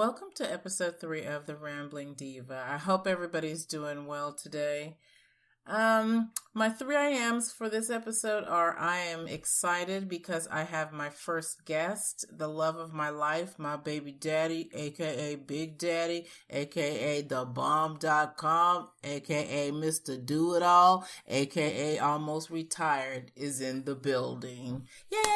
Welcome to episode 3 of The Rambling Diva. I hope everybody's doing well today. My 3 I ams for this episode are I am excited because I have my first guest, the love of my life, my baby daddy, aka Big Daddy, aka TheBomb.com, aka Mr. Do-It-All, aka Almost Retired, is in the building. Yay!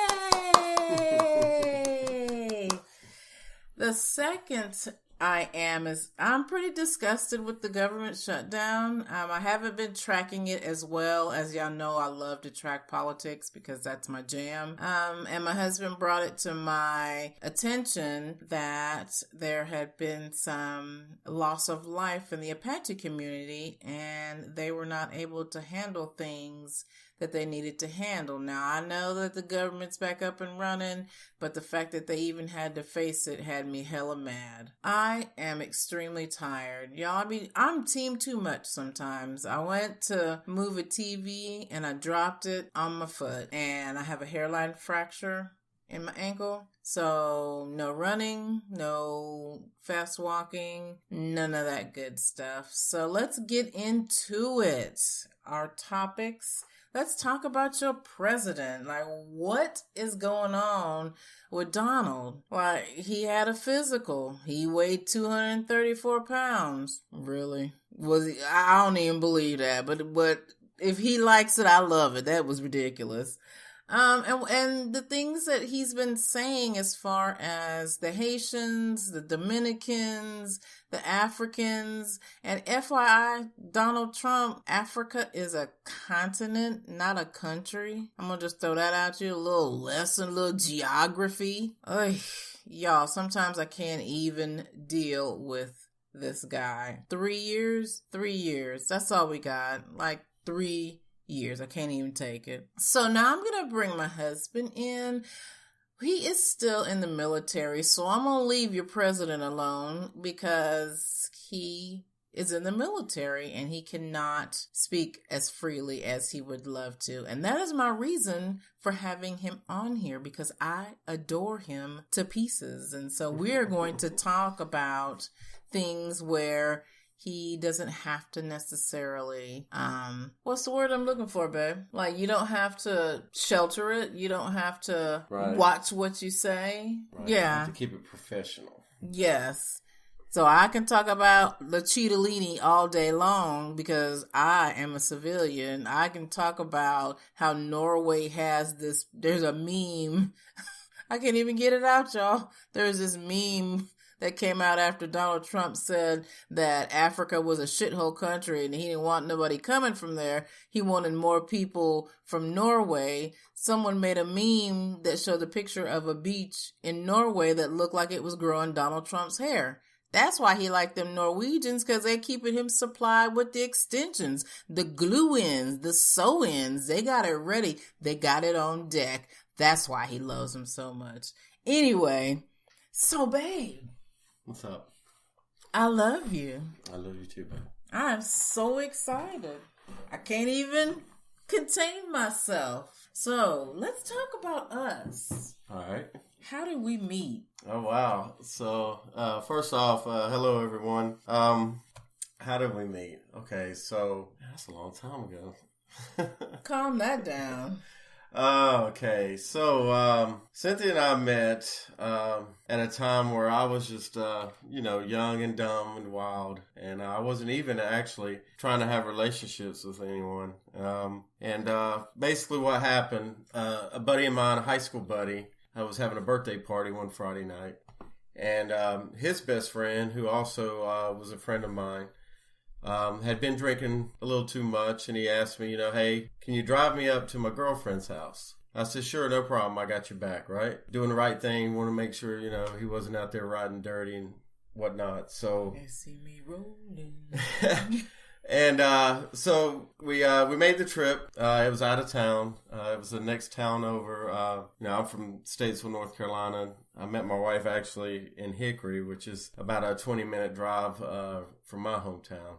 The second I am is I'm pretty disgusted with the government shutdown. I haven't been tracking it as well. As y'all know, I love to track politics because that's my jam. And my husband brought it to my attention that there had been some loss of life in the Apache community and they were not able to handle things that they needed to handle. Now, I know that the government's back up and running, but the fact that they even had to face it had me hella mad. I am extremely tired. Y'all, I'm team too much sometimes. I went to move a TV and I dropped it on my foot and I have a hairline fracture in my ankle. So no running, no fast walking, none of that good stuff. So let's get into it. Our topics. Let's talk about your president. Like, what is going on with Donald? Like, he had a physical. He weighed 234 pounds. Really? Was he? I don't even believe that. But if he likes it, I love it. That was ridiculous. And the things that he's been saying as far as the Haitians, the Dominicans, the Africans, and FYI, Donald Trump, Africa is a continent, not a country. I'm gonna just throw that at you, a little lesson, a little geography. Y'all, sometimes I can't even deal with this guy. 3 years? 3 years. That's all we got. Like 3 years. I can't even take it. So now I'm going to bring my husband in. He is still in the military, so I'm going to leave your president alone because he is in the military and he cannot speak as freely as he would love to. And that is my reason for having him on here, because I adore him to pieces. And so we're going to talk about things where he doesn't have to necessarily, what's the word I'm looking for, babe? Like, you don't have to shelter it. You don't have to watch what you say. Right. Yeah. You have to keep it professional. Yes. So I can talk about the Cheetolini all day long because I am a civilian. I can talk about how Norway has this, there's a meme. I can't even get it out, y'all. There's this meme that came out after Donald Trump said that Africa was a shithole country and he didn't want nobody coming from there. He wanted more people from Norway. Someone made a meme that showed a picture of a beach in Norway that looked like it was growing Donald Trump's hair. That's why he liked them Norwegians, because they're keeping him supplied with the extensions, the glue-ins, the sew-ins. They got it ready. They got it on deck. That's why he loves them so much. Anyway, so babe. What's up? I love you. I love you too, man. I'm so excited. I can't even contain myself. So, let's talk about us. All right. How did we meet? Oh, wow. So, first off, hello, everyone. How did we meet? Okay, so that's a long time ago. Calm that down. Okay, so Cynthia and I met at a time where I was just, young and dumb and wild, and I wasn't even actually trying to have relationships with anyone. And basically what happened, a buddy of mine, a high school buddy, I was having a birthday party one Friday night, and his best friend, who also was a friend of mine, had been drinking a little too much, and he asked me, hey, can you drive me up to my girlfriend's house? I said, sure, no problem. I got your back, right? Doing the right thing. Want to make sure, he wasn't out there riding dirty and whatnot. So They see me rolling. And so we made the trip. It was out of town. It was the next town over. I'm from Statesville, North Carolina. I met my wife actually in Hickory, which is about a 20-minute drive from my hometown.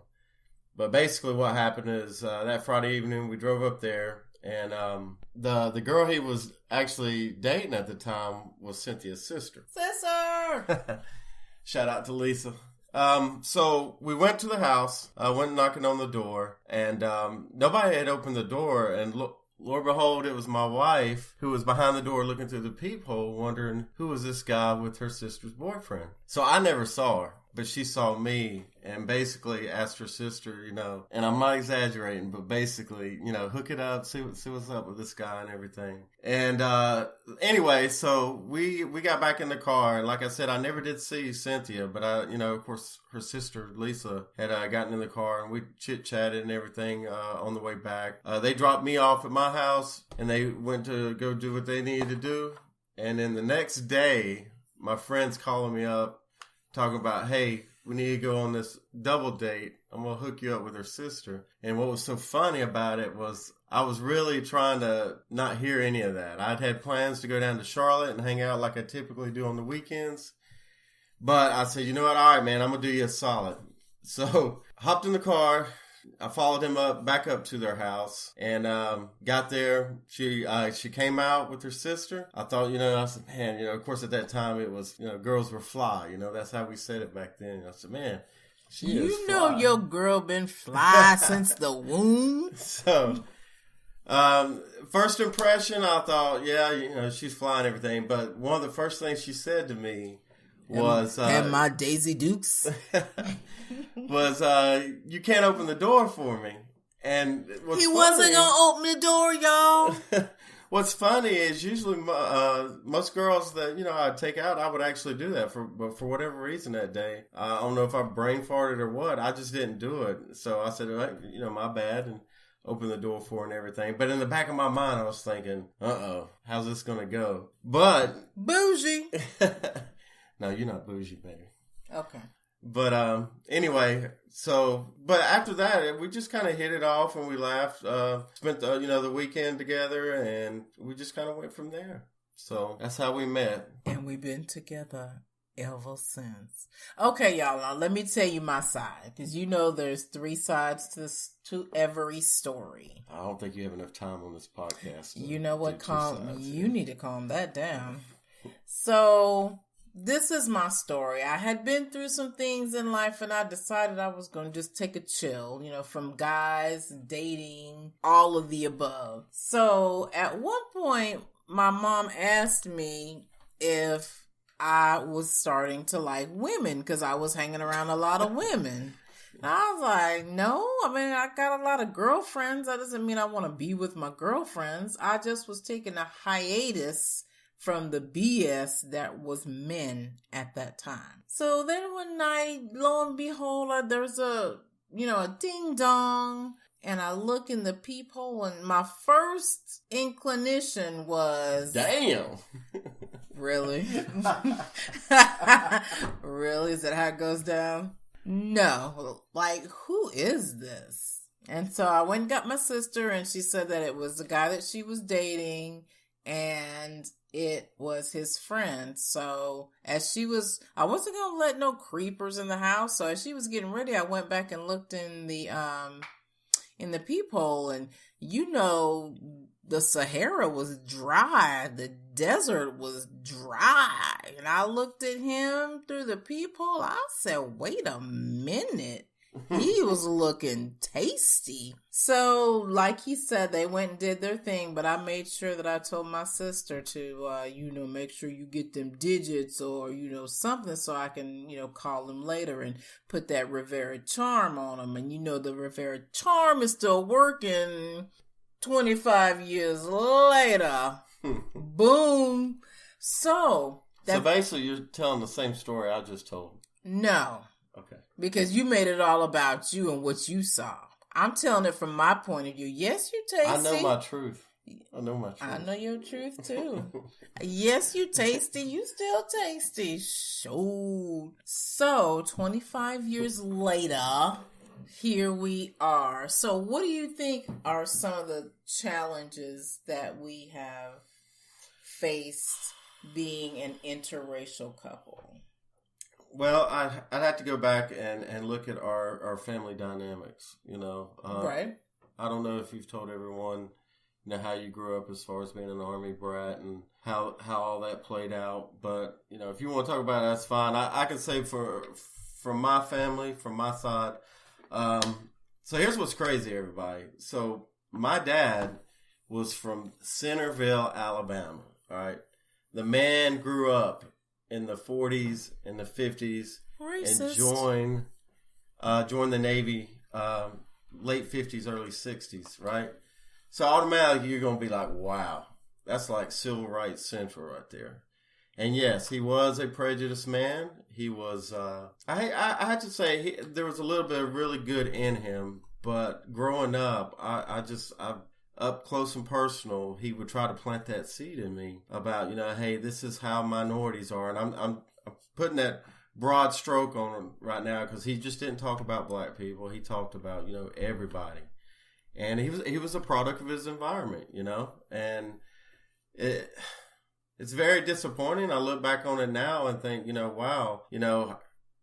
But basically what happened is that Friday evening we drove up there, and the girl he was actually dating at the time was Cynthia's sister. Sister! Shout out to Lisa. So we went to the house. I went knocking on the door, and nobody had opened the door. And Lord behold, it was my wife who was behind the door looking through the peephole, wondering who was this guy with her sister's boyfriend. So I never saw her, but she saw me and basically asked her sister, and I'm not exaggerating, but basically, hook it up, see what's up with this guy and everything. And anyway, so we got back in the car, and like I said, I never did see Cynthia, but of course, her sister Lisa had gotten in the car, and we chit-chatted and everything on the way back. They dropped me off at my house, and they went to go do what they needed to do. And then the next day, my friend's calling me up, talking about, hey, we need to go on this double date. I'm going to hook you up with her sister. And what was so funny about it was I was really trying to not hear any of that. I'd had plans to go down to Charlotte and hang out like I typically do on the weekends. But I said, you know what? All right, man, I'm going to do you a solid. So hopped in the car. I followed him back up to their house, and got there. She came out with her sister. I thought, I said, man, of course at that time it was, girls were fly. That's how we said it back then. I said, man, she is fly. Your girl been fly since the womb. So, first impression, I thought, yeah, she's fly and everything. But one of the first things she said to me was, and my Daisy Dukes was, you can't open the door for me. And he wasn't going to open the door, y'all. What's funny is usually most girls that, I take out, I would actually do that but for whatever reason that day. I don't know if I brain farted or what. I just didn't do it. So I said, my bad, and opened the door for her and everything. But in the back of my mind, I was thinking, how's this going to go? But bougie. No, you're not bougie, baby. Okay. But anyway, but after that, we just kind of hit it off and we laughed. Spent the weekend together, and we just kind of went from there. So that's how we met. And we've been together ever since. Okay, y'all. Now let me tell you my side, because there's 3 sides to every story. I don't think you have enough time on this podcast. You know what? You need to calm that down. So this is my story. I had been through some things in life, and I decided I was going to just take a chill, from guys, dating, all of the above. So at one point, my mom asked me if I was starting to like women, because I was hanging around a lot of women. And I was like, no, I got a lot of girlfriends. That doesn't mean I want to be with my girlfriends. I just was taking a hiatus from the BS that was men at that time. So then one night, lo and behold, there's a ding dong, and I look in the peephole, and my first inclination was, damn. Really? Really? Is that how it goes down? No. Like, who is this? And so I went and got my sister, and she said that it was the guy that she was dating, and it was his friend. So I wasn't going to let no creepers in the house. So as she was getting ready, I went back and looked in the peephole, and the Sahara was dry. The desert was dry. And I looked at him through the peephole. I said, wait a minute. He was looking tasty. So, like he said, they went and did their thing, but I made sure that I told my sister to, make sure you get them digits or, something so I can, call him later and put that Rivera charm on him. And, the Rivera charm is still working 25 years later. Boom. So basically you're telling the same story I just told. No. Okay. Because you made it all about you and what you saw. I'm telling it from my point of view. Yes, you tasty. I know my truth. I know your truth too. Yes, you tasty. You still tasty. Sure. So, 25 years later, here we are. So, what do you think are some of the challenges that we have faced being an interracial couple? Well, I'd have to go back and look at our family dynamics, Right. I don't know if you've told everyone, how you grew up as far as being an Army brat and how all that played out. But, if you want to talk about it, that's fine. I can say from my family, from my side, so here's what's crazy, everybody. So my dad was from Centerville, Alabama, all right? The man grew up in the 40s and the 50s. Racist. And joined the Navy late 50s, early 60s, right? So automatically you're going to be like, wow, that's like civil rights central right there. And yes, he was a prejudiced man. He was, I had to say, there was a little bit of really good in him. But growing up, I up close and personal, he would try to plant that seed in me about, hey, this is how minorities are. And I'm putting that broad stroke on him right now because he just didn't talk about black people. He talked about, everybody. And he was a product of his environment, and it's very disappointing. I look back on it now and think, wow,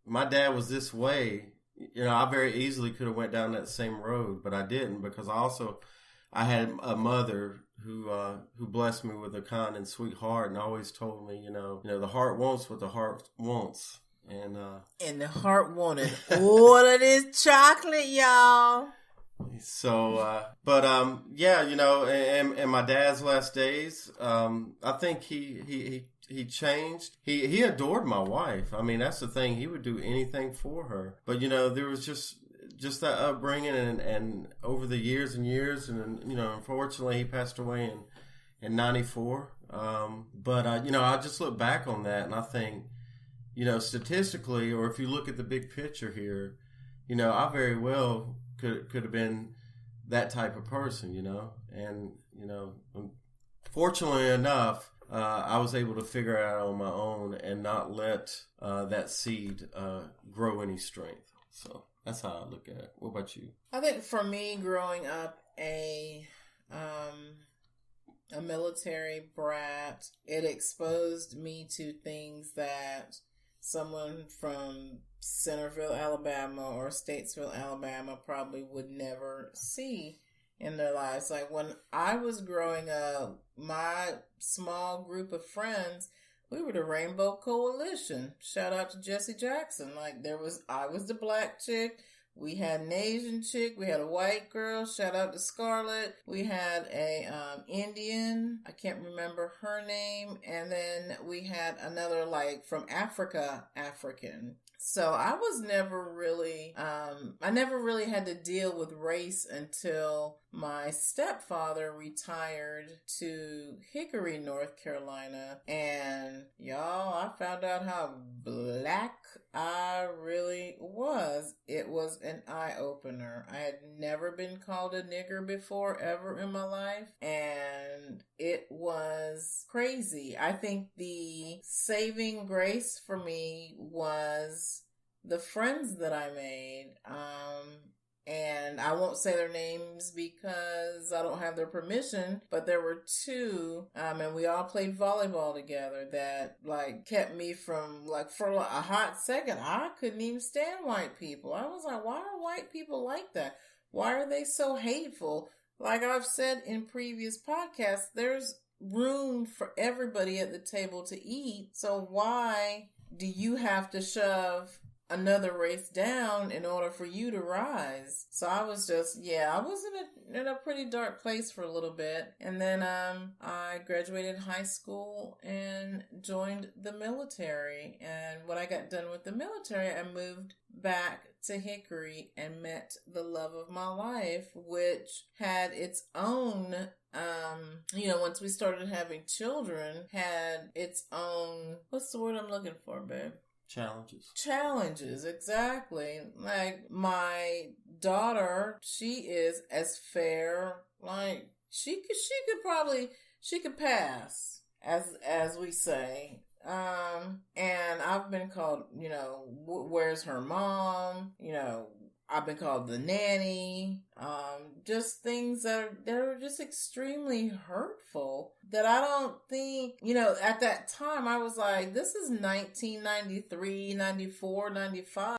my dad was this way. I very easily could have went down that same road, but I didn't because I had a mother who blessed me with a kind and sweet heart and always told me, the heart wants what the heart wants. And the heart wanted all of this chocolate, y'all. So, yeah, and my dad's last days, I think he changed. He adored my wife. I mean, that's the thing. He would do anything for her. But, there was just that upbringing and over the years and years. And, unfortunately, he passed away in 94. But I just look back on that and I think, statistically, or if you look at the big picture here, I very well could have been that type of person, and, fortunately enough, I was able to figure it out on my own and not let that seed grow any strength. So that's how I look at it. What about you? I think for me, growing up a military brat, it exposed me to things that someone from Centerville, Alabama or Statesville, Alabama probably would never see in their lives. Like when I was growing up, my small group of friends, we were the Rainbow Coalition. Shout out to Jesse Jackson. Like I was the black chick. We had an Asian chick. We had a white girl. Shout out to Scarlett. We had a Indian. I can't remember her name. And then we had another from Africa, African. So I was never really, I never really had to deal with race until my stepfather retired to Hickory, North Carolina. And y'all, I found out how black I really was. It was an eye-opener. I had never been called a nigger before, ever in my life. And it was crazy. I think the saving grace for me was the friends that I made. And I won't say their names because I don't have their permission, but there were two, and we all played volleyball together that kept me from for a hot second, I couldn't even stand white people. I was like, why are white people like that? Why are they so hateful? Like I've said in previous podcasts, there's room for everybody at the table to eat. So why do you have to shove another race down in order for you to rise? So I was just, I was in a pretty dark place for a little bit. And then I graduated high school and joined the military. And when I got done with the military, I moved back to Hickory and met the love of my life, which had its own, once we started having children, had its own, what's the word I'm looking for, babe? Challenges, exactly. Like my daughter, she is as fair, she could pass, as we say. And I've been called, where's her mom? I've been called the nanny. Just things they're just extremely hurtful that I don't think, at that time I was like, this is 1993, 94, 95.